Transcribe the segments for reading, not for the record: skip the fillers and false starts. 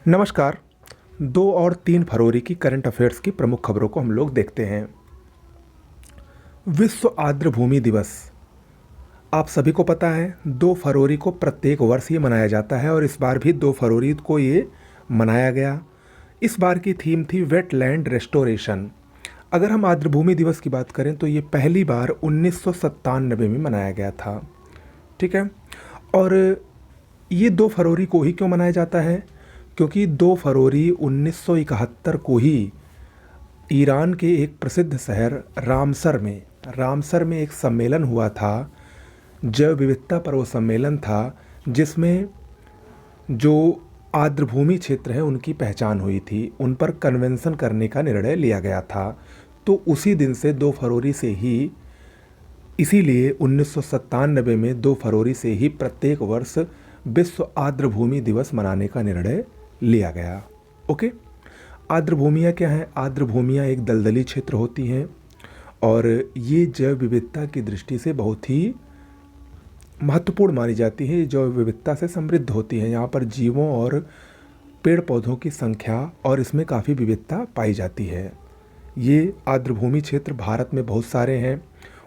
नमस्कार। 2 और 3 फरवरी की करंट अफेयर्स की प्रमुख खबरों को हम लोग देखते हैं। विश्व आर्द्र भूमि दिवस आप सभी को पता है 2 फरवरी को प्रत्येक वर्ष ये मनाया जाता है और इस बार भी 2 फरवरी को ये मनाया गया। इस बार की थीम थी वेटलैंड रेस्टोरेशन। अगर हम आर्द्र भूमि दिवस की बात करें तो ये पहली बार 1997 में मनाया गया था। ठीक है। और ये 2 फरवरी को ही क्यों मनाया जाता है? क्योंकि 2 फरवरी 1971 को ही ईरान के एक प्रसिद्ध शहर रामसर में एक सम्मेलन हुआ था, जैव विविधता पर वो सम्मेलन था, जिसमें जो आर्द्रभूमि क्षेत्र हैं उनकी पहचान हुई थी, उन पर कन्वेंशन करने का निर्णय लिया गया था। तो उसी दिन से 2 फरवरी से ही, इसीलिए 1997 में 2 फरवरी से ही प्रत्येक वर्ष विश्व आर्द्रभूमि दिवस मनाने का निर्णय लिया गया। ओके। आर्द्रभूमियाँ क्या हैं? आर्द्रभूमियाँ एक दलदली क्षेत्र होती हैं और ये जैव विविधता की दृष्टि से बहुत ही महत्वपूर्ण मानी जाती है। जैव विविधता से समृद्ध होती है। यहाँ पर जीवों और पेड़ पौधों की संख्या और इसमें काफ़ी विविधता पाई जाती है। ये आर्द्रभूमि क्षेत्र भारत में बहुत सारे हैं।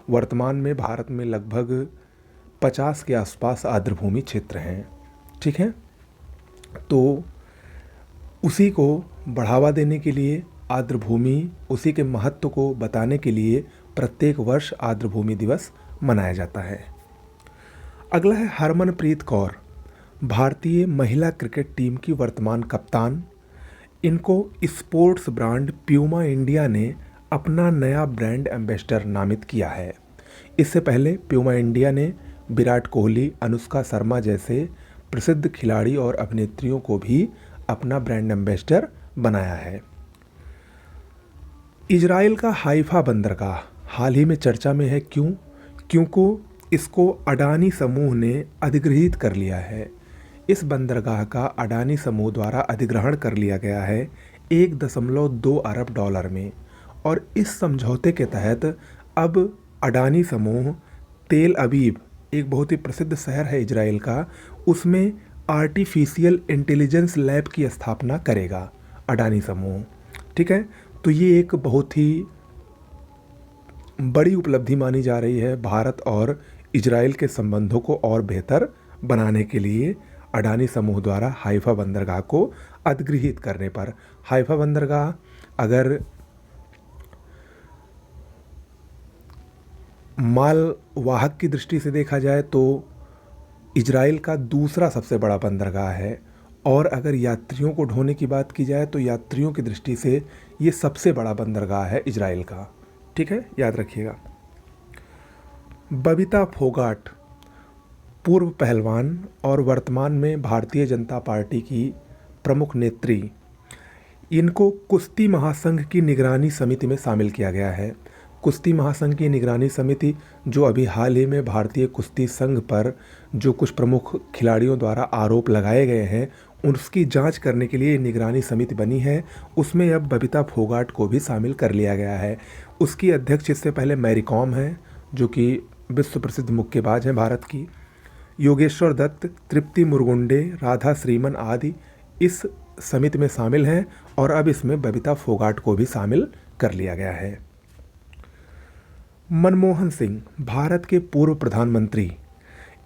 वर्तमान में भारत में लगभग 50 के आसपास आर्द्रभूमि क्षेत्र हैं। ठीक है। तो उसी को बढ़ावा देने के लिए आर्द्रभूमि, उसी के महत्व को बताने के लिए प्रत्येक वर्ष आर्द्रभूमि दिवस मनाया जाता है। अगला है हरमनप्रीत कौर, भारतीय महिला क्रिकेट टीम की वर्तमान कप्तान। इनको स्पोर्ट्स ब्रांड प्यूमा इंडिया ने अपना नया ब्रांड एम्बेसडर नामित किया है। इससे पहले प्यूमा इंडिया ने विराट कोहली, अनुष्का शर्मा जैसे प्रसिद्ध खिलाड़ी और अभिनेत्रियों को भी अपना ब्रांड एम्बेसडर बनाया है। इजराइल का हाइफा बंदरगाह हाल ही में चर्चा में है। क्यों? क्योंकि इसको अडानी समूह ने अधिग्रहित कर लिया है। इस बंदरगाह का अडानी समूह द्वारा अधिग्रहण कर लिया गया है 1.2 अरब डॉलर में। और इस समझौते के तहत अब अडानी समूह तेल अवीव, एक बहुत ही प्रसिद्ध शहर है इजराइल का, उसमें आर्टिफिशियल इंटेलिजेंस लैब की स्थापना करेगा अडानी समूह। ठीक है। तो ये एक बहुत ही बड़ी उपलब्धि मानी जा रही है भारत और इजराइल के संबंधों को और बेहतर बनाने के लिए अडानी समूह द्वारा हाइफा बंदरगाह को अधिग्रहित करने पर। हाइफा बंदरगाह अगर माल वाहक की दृष्टि से देखा जाए तो इजराइल का दूसरा सबसे बड़ा बंदरगाह है, और अगर यात्रियों को ढोने की बात की जाए तो यात्रियों की दृष्टि से ये सबसे बड़ा बंदरगाह है इजराइल का। ठीक है, याद रखिएगा। बबीता फोगाट, पूर्व पहलवान और वर्तमान में भारतीय जनता पार्टी की प्रमुख नेत्री, इनको कुश्ती महासंघ की निगरानी समिति में शामिल किया गया है। कुश्ती महासंघ की निगरानी समिति, जो अभी हाल ही में भारतीय कुश्ती संघ पर जो कुछ प्रमुख खिलाड़ियों द्वारा आरोप लगाए गए हैं, उसकी जांच करने के लिए निगरानी समिति बनी है। उसमें अब बबीता फोगाट को भी शामिल कर लिया गया है। उसकी अध्यक्ष इससे पहले मैरी कॉम है, जो कि विश्व प्रसिद्ध मुक्केबाज हैं भारत की। योगेश्वर दत्त, तृप्ति मुरगुंडे, राधा श्रीमन आदि इस समिति में शामिल हैं, और अब इसमें बबीता फोगाट को भी शामिल कर लिया गया है। मनमोहन सिंह, भारत के पूर्व प्रधानमंत्री,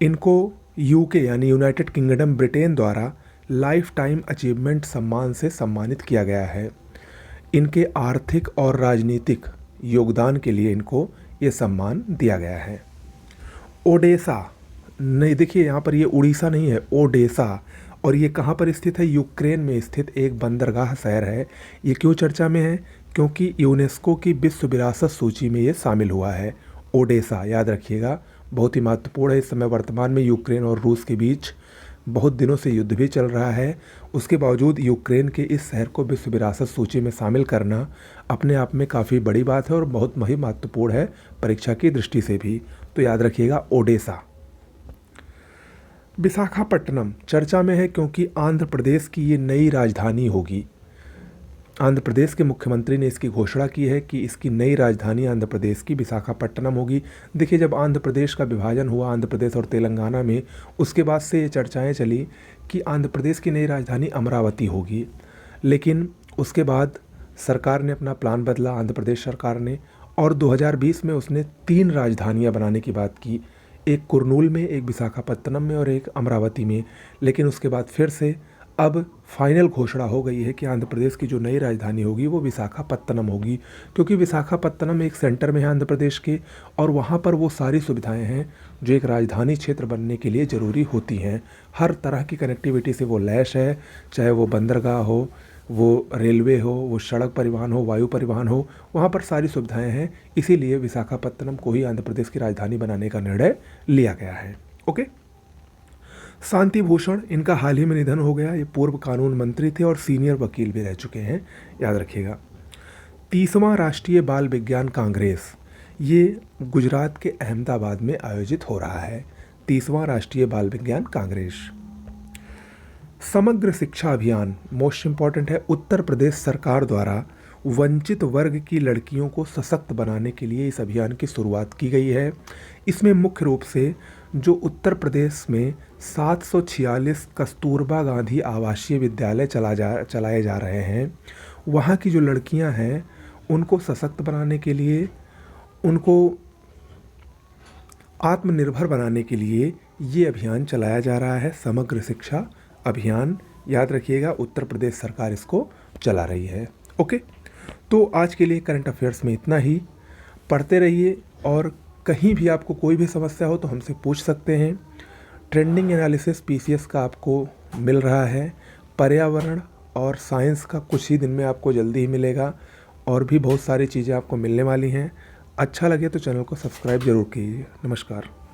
इनको यूके यानी यूनाइटेड किंगडम ब्रिटेन द्वारा लाइफ टाइम अचीवमेंट सम्मान से सम्मानित किया गया है। इनके आर्थिक और राजनीतिक योगदान के लिए इनको ये सम्मान दिया गया है। ओडेसा, नहीं देखिए यहाँ पर ये उड़ीसा नहीं है, ओडेसा, और ये कहाँ पर स्थित है? यूक्रेन में स्थित एक बंदरगाह शहर है। ये क्यों चर्चा में है? क्योंकि यूनेस्को की विश्व विरासत सूची में ये शामिल हुआ है। ओडेसा, याद रखिएगा, बहुत ही महत्वपूर्ण है। इस समय वर्तमान में यूक्रेन और रूस के बीच बहुत दिनों से युद्ध भी चल रहा है। उसके बावजूद यूक्रेन के इस शहर को विश्व विरासत सूची में शामिल करना अपने आप में काफ़ी बड़ी बात है और बहुत ही महत्वपूर्ण है परीक्षा की दृष्टि से भी। तो याद रखिएगा ओडेसा। विशाखापट्टनम चर्चा में है क्योंकि आंध्र प्रदेश की ये नई राजधानी होगी। आंध्र प्रदेश के मुख्यमंत्री ने इसकी घोषणा की है कि इसकी नई राजधानी आंध्र प्रदेश की विशाखापट्टनम होगी। देखिए, जब आंध्र प्रदेश का विभाजन हुआ आंध्र प्रदेश और तेलंगाना में, उसके बाद से ये चर्चाएं चली कि आंध्र प्रदेश की नई राजधानी अमरावती होगी। लेकिन उसके बाद सरकार ने अपना प्लान बदला, आंध्र प्रदेश सरकार ने, और 2020 में उसने 3 राजधानियाँ बनाने की बात की, एक कुरनूल में, एक विशाखापट्टनम में और एक अमरावती में। लेकिन उसके बाद फिर से अब फाइनल घोषणा हो गई है कि आंध्र प्रदेश की जो नई राजधानी होगी वो विशाखापट्टनम होगी, क्योंकि विशाखापट्टनम एक सेंटर में है आंध्र प्रदेश के, और वहाँ पर वो सारी सुविधाएं हैं जो एक राजधानी क्षेत्र बनने के लिए ज़रूरी होती हैं। हर तरह की कनेक्टिविटी से वो लैस है, चाहे वो बंदरगाह हो, वो रेलवे हो, वो सड़क परिवहन हो, वायु परिवहन हो, वहाँ पर सारी सुविधाएं हैं। इसीलिए विशाखापट्टनम को ही आंध्र प्रदेश की राजधानी बनाने का निर्णय लिया गया है। ओके। शांति भूषण, इनका हाल ही में निधन हो गया। ये पूर्व कानून मंत्री थे और सीनियर वकील भी रह चुके हैं, याद रखिएगा। 30वां राष्ट्रीय बाल विज्ञान कांग्रेस, ये गुजरात के अहमदाबाद में आयोजित हो रहा है। 30वां राष्ट्रीय बाल विज्ञान कांग्रेस। समग्र शिक्षा अभियान, मोस्ट इम्पॉर्टेंट है। उत्तर प्रदेश सरकार द्वारा वंचित वर्ग की लड़कियों को सशक्त बनाने के लिए इस अभियान की शुरुआत की गई है। इसमें मुख्य रूप से जो उत्तर प्रदेश में 746 कस्तूरबा गांधी आवासीय विद्यालय चलाए जा रहे हैं, वहाँ की जो लड़कियाँ हैं उनको सशक्त बनाने के लिए, उनको आत्मनिर्भर बनाने के लिए ये अभियान चलाया जा रहा है, समग्र शिक्षा अभियान। याद रखिएगा, उत्तर प्रदेश सरकार इसको चला रही है। ओके, तो आज के लिए करंट अफेयर्स में इतना ही। पढ़ते रहिए, और कहीं भी आपको कोई भी समस्या हो तो हमसे पूछ सकते हैं। ट्रेंडिंग एनालिसिस पीसीएस का आपको मिल रहा है। पर्यावरण और साइंस का कुछ ही दिन में आपको जल्दी ही मिलेगा, और भी बहुत सारी चीज़ें आपको मिलने वाली हैं। अच्छा लगे तो चैनल को सब्सक्राइब जरूर कीजिए। नमस्कार।